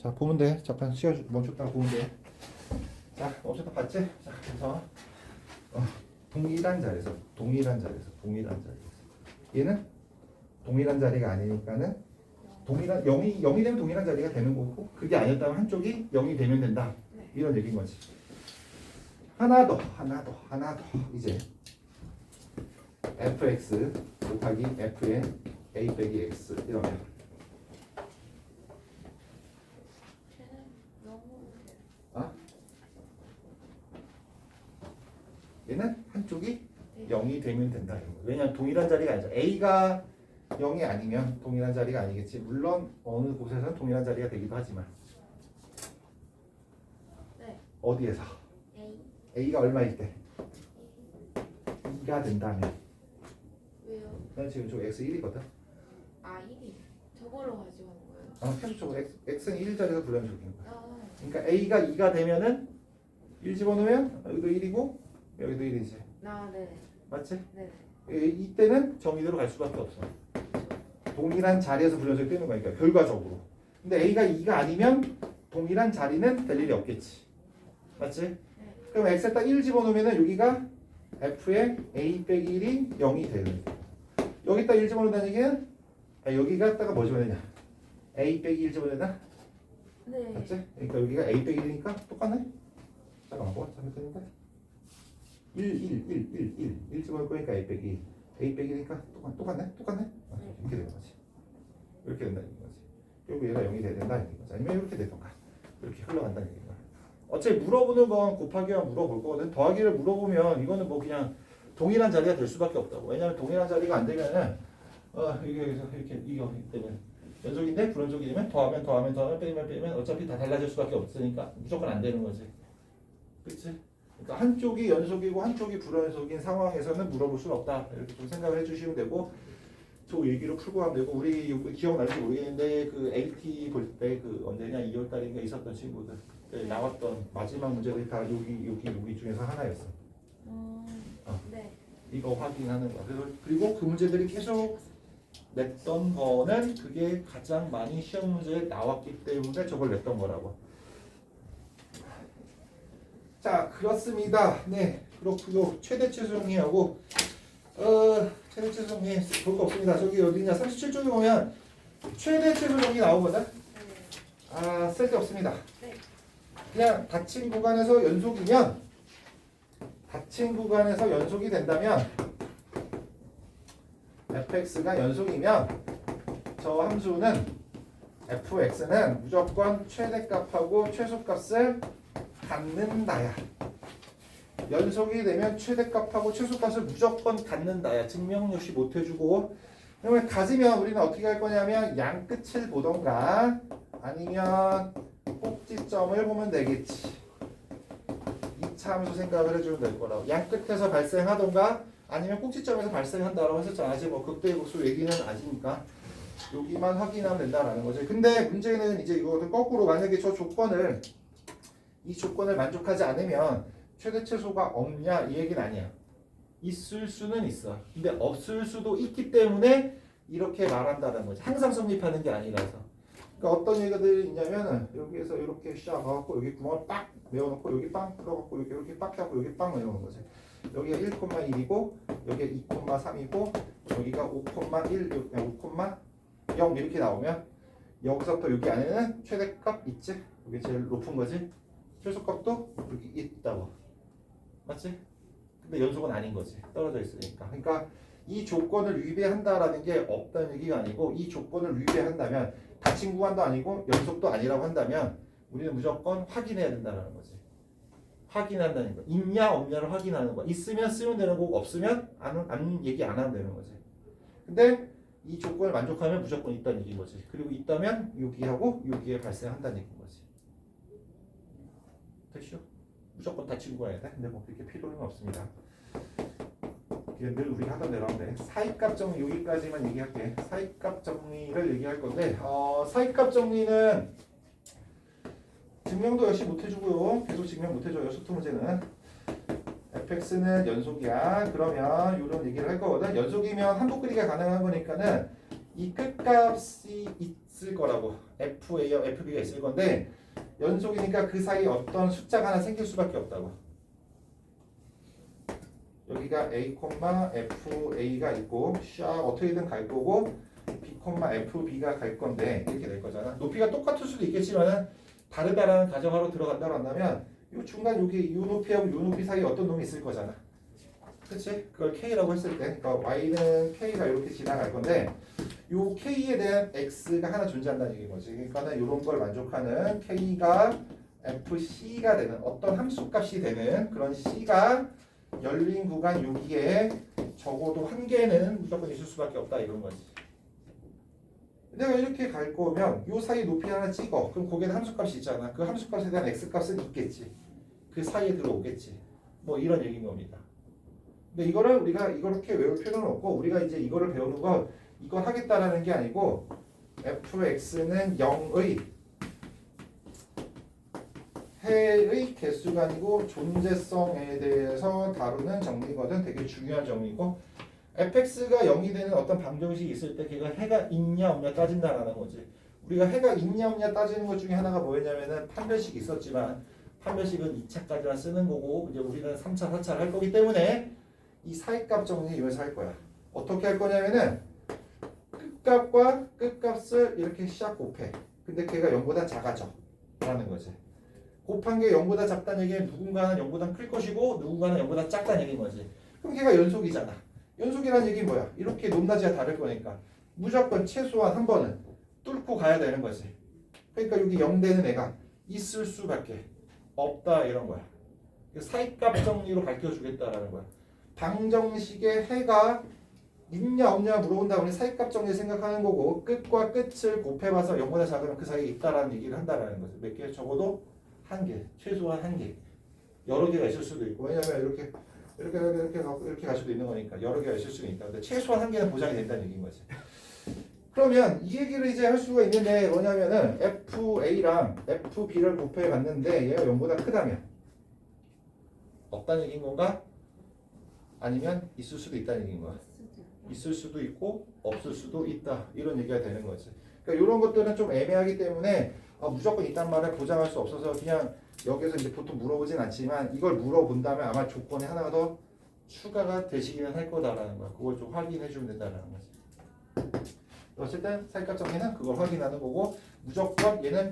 자, 보면 돼. 잠깐 멈췄다가 보면 돼. 자, 멈췄다 봤지? 자, 그래서 동일한 자리에서 얘는 동일한 자리가 아니니까는 동일한 0이 되면 동일한 자리가 되는 거고, 그게 아니었다면 한쪽이 0이 되면 된다. 이런 얘기인 거지. 하나 더 이제 fx 곱하기 f의 a 빼기 x 이러면 얘는 한쪽이 0이 되면 된다. 왜냐하면 동일한 자리가 아니죠. a가 0이 아니면 동일한 자리가 아니겠지. 물론 어느 곳에서는 동일한 자리가 되기도 하지만. 네. 어디에서? a가 얼마일 때? 2가 된다면. 왜요? 난 지금 저 x 1이거든. 아 1이 저걸로 가지고 하는 거예요? 계속적으로 x는 1 자리에서 불러주는 거야. 아 그러니까 a가 2가 되면은 1 집어넣으면 여기도 1이고 여기도 1이지. 네. 맞지? 네. 이때는 정의대로 갈 수밖에 없어. 동일한 자리에서 불려져 뜨는 거니까 결과적으로. 근데 a가 2가 아니면 동일한 자리는 될 일이 없겠지. 맞지? 네. 그럼 x에다 1 집어넣으면 여기가 f의 a 빼기 1이 0이 되는 거야. 여기다 1 집어넣는다는 얘기는 여기 갖다가 뭐 집어넣냐? a 빼기 1 집어넣나? 네. 맞지? 그러니까 여기가 a 빼기 1이니까 똑같네? 잠깐만 뭐가 잘못됐는데? 1 집어넣을 거니까 a 빼기 1이니까 똑같네? 이렇게 되는 거지. 이렇게 된다는 거지. 그리고 얘가 0이 돼야 된다는 거지. 아니면 이렇게 되던가 이렇게 흘러간다는 얘기야. 어차피 물어보는 건 곱하기만 물어볼 거거든. 더하기를 물어보면 이거는 뭐 그냥 동일한 자리가 될 수밖에 없다고. 왜냐면 동일한 자리가 안 되면은 이게 여기서 이렇게 이거 되면 연속인데 불연속이 되면 더하면 빼면 어차피 다 달라질 수밖에 없으니까 무조건 안 되는 거지. 그렇지? 그러니까 한쪽이 연속이고 한쪽이 불연속인 상황에서는 물어볼 수는 없다. 이렇게 좀 생각을 해주시면 되고, 저 얘기로 풀고 가면 되고, 우리 기억날지 모르겠는데 그 LT 볼 때 그 언제냐 2월 달인가 있었던 친구들 나왔던 마지막 문제들이 다 여기 중에서 하나였어. 네. 이거 확인하는 거. 그리고 그 문제들이 계속 냈던 거는 그게 가장 많이 시험 문제에 나왔기 때문에 저걸 냈던 거라고. 자, 그렇습니다. 네, 그렇고요. 최대 최소 정리하고 최대 최소 정리 볼 거 없습니다. 저기 어디냐 37쪽에 보면 최대 최소 정리 나오거든. 쓸데 없습니다. 네. 그냥 닫힌 구간에서 연속이 된다면 fx가 연속이면 저 함수는 fx는 무조건 최대값하고 최소값을 갖는다야. 연속이 되면 최대값하고 최소값을 무조건 갖는다야. 증명 역시 못 해주고. 그러면 가지면 우리는 어떻게 할 거냐면 양 끝을 보던가 아니면 꼭지점을 보면 되겠지. 2차 함수 생각을 해주면 될 거라고. 양 끝에서 발생하던가 아니면 꼭지점에서 발생한다라고 했었잖아. 아직 뭐 극대극소 얘기는 아직이니까 여기만 확인하면 된다라는 거지. 근데 문제는 이제 이거는 거꾸로 만약에 이 조건을 만족하지 않으면 최대 최소가 없냐 이 얘기는 아니야. 있을 수는 있어. 근데 없을 수도 있기 때문에 이렇게 말한다는 거지. 항상 성립하는 게 아니라서. 그러니까 어떤 얘기들이 있냐면은 여기에서 이렇게 시작하고 여기 구멍을 빡 메워놓고 여기 빵 뚫어갖고 이렇게 빡 하고 여기 빵 메워놓은 거지. 여기가 1,1이고 여기가 2,3이고 여기가 5,1, 5,0 이렇게 나오면 여기서부터 여기 안에는 최대값 있지? 이게 제일 높은 거지. 최소값도 여기 있다고. 맞지? 근데 연속은 아닌 거지. 떨어져 있으니까. 그러니까 이 조건을 위배한다라는 게 없다는 얘기가 아니고 이 조건을 위배한다면 닫힌 구간도 아니고 연속도 아니라고 한다면 우리는 무조건 확인해야 된다는 거지. 확인한다는 거. 있냐 없냐를 확인하는 거. 있으면 쓰면 되는 거고 없으면 얘기 안 하면 되는 거지. 근데 이 조건을 만족하면 무조건 있다는 얘기인 거지. 그리고 있다면 여기하고 여기에 발생한다는 얘기인 거지. 됐죠? 무조건 닫힌 구간이야 돼. 근데 뭐 그렇게 필요는 없습니다. 늘 우리가 하던 대로 하면 돼. 사이값 정리 여기까지만 얘기할게. 사이값 정리를 얘기할 건데 사이값 정리는 증명도 역시 못 해주고요. 계속 증명 못 해줘요. 수투 문제는. fx는 연속이야. 그러면 이런 얘기를 할 거거든. 연속이면 한복 그리기가 가능한 거니까는 이 끝값이 있을 거라고 FA와 FB가 있을 건데 연속이니까 그 사이에 어떤 숫자가 하나 생길 수밖에 없다고. 여기가 A, FA가 있고 샤 어떻게든 갈 거고 B, FB가 갈 건데 이렇게 될 거잖아. 높이가 똑같을 수도 있겠지만 다르다라는 가정하로 들어간다고 한다면 이 중간 여기 요 높이하고 요 높이 사이에 어떤 놈이 있을 거잖아. 그치? 그걸 K라고 했을 때 그러니까 Y는 K가 이렇게 지나갈 건데 요 K에 대한 X가 하나 존재한다는 얘기인 거지. 그러니까는 이런 걸 만족하는 K가 FC가 되는 어떤 함수값이 되는 그런 C가 열린 구간 여기에 적어도 한 개는 무조건 있을 수밖에 없다 이런 거지. 내가 이렇게 갈 거면 요 사이 높이 하나 찍어. 그럼 거기에 함수값이 있잖아. 그 함수값에 대한 X값은 있겠지. 그 사이에 들어오겠지. 뭐 이런 얘기인 겁니다. 근데 이거를 우리가 이렇게 외울 필요는 없고 우리가 이제 이거를 배우는 건 이걸 하겠다라는 게 아니고 fx는 0의 해의 개수가 아니고 존재성에 대해서 다루는 정리거든. 되게 중요한 정리고 fx가 0이 되는 어떤 방정식이 있을 때 걔가 해가 있냐 없냐 따진다라는 거지. 우리가 해가 있냐 없냐 따지는 것 중에 하나가 뭐였냐면은 판별식이 있었지만 판별식은 2차까지만 쓰는 거고 이제 우리는 3차, 4차를 할 거기 때문에 이 사이값 정리 여기서 할 거야. 어떻게 할 거냐면은 끝값과 끝값을 이렇게 샥 곱해. 근데 걔가 0보다 작아져 라는 거지. 곱한 게 0보다 작다는 얘기는 누군가는 0보다 클 것이고 누군가는 0보다 작다는 얘기인 거지. 그럼 걔가 연속이잖아. 연속이라는 얘기는 뭐야? 이렇게 높낮이가 다를 거니까 무조건 최소한 한 번은 뚫고 가야 되는 거지. 그러니까 여기 0 되는 애가 있을 수밖에 없다 이런 거야. 사이값 정리로 밝혀주겠다라는 거야. 방정식의 해가 있냐 없냐 물어본다 보니 사이값 정리 생각하는 거고 끝과 끝을 곱해봐서 0보다 작으면 그 사이에 있다라는 얘기를 한다라는 거죠. 몇 개? 적어도 한 개, 최소한 한 개. 여러 개가 있을 수도 있고 왜냐면 이렇게 갈 수도 있는 거니까 여러 개가 있을 수도 있다. 근데 최소한 한 개는 보장이 된다는 얘기인 거지. 그러면 이 얘기를 이제 할 수가 있는데 뭐냐면은 FA랑 FB를 곱해봤는데 얘가 0보다 크다면 없다는 얘기인 건가? 아니면 있을 수도 있다는 얘기인 거야. 있을 수도 있고 없을 수도 있다 이런 얘기가 되는 거지. 그러니까 이런 것들은 좀 애매하기 때문에 무조건 있단 말을 보장할 수 없어서 그냥 여기서 이제 보통 물어보진 않지만 이걸 물어본다면 아마 조건이 하나가 더 추가가 되시기는 할 거다라는 거야. 그걸 좀 확인해 주면 된다는 거지. 어쨌든 사이값 정리는 그걸 확인하는 거고 무조건 얘는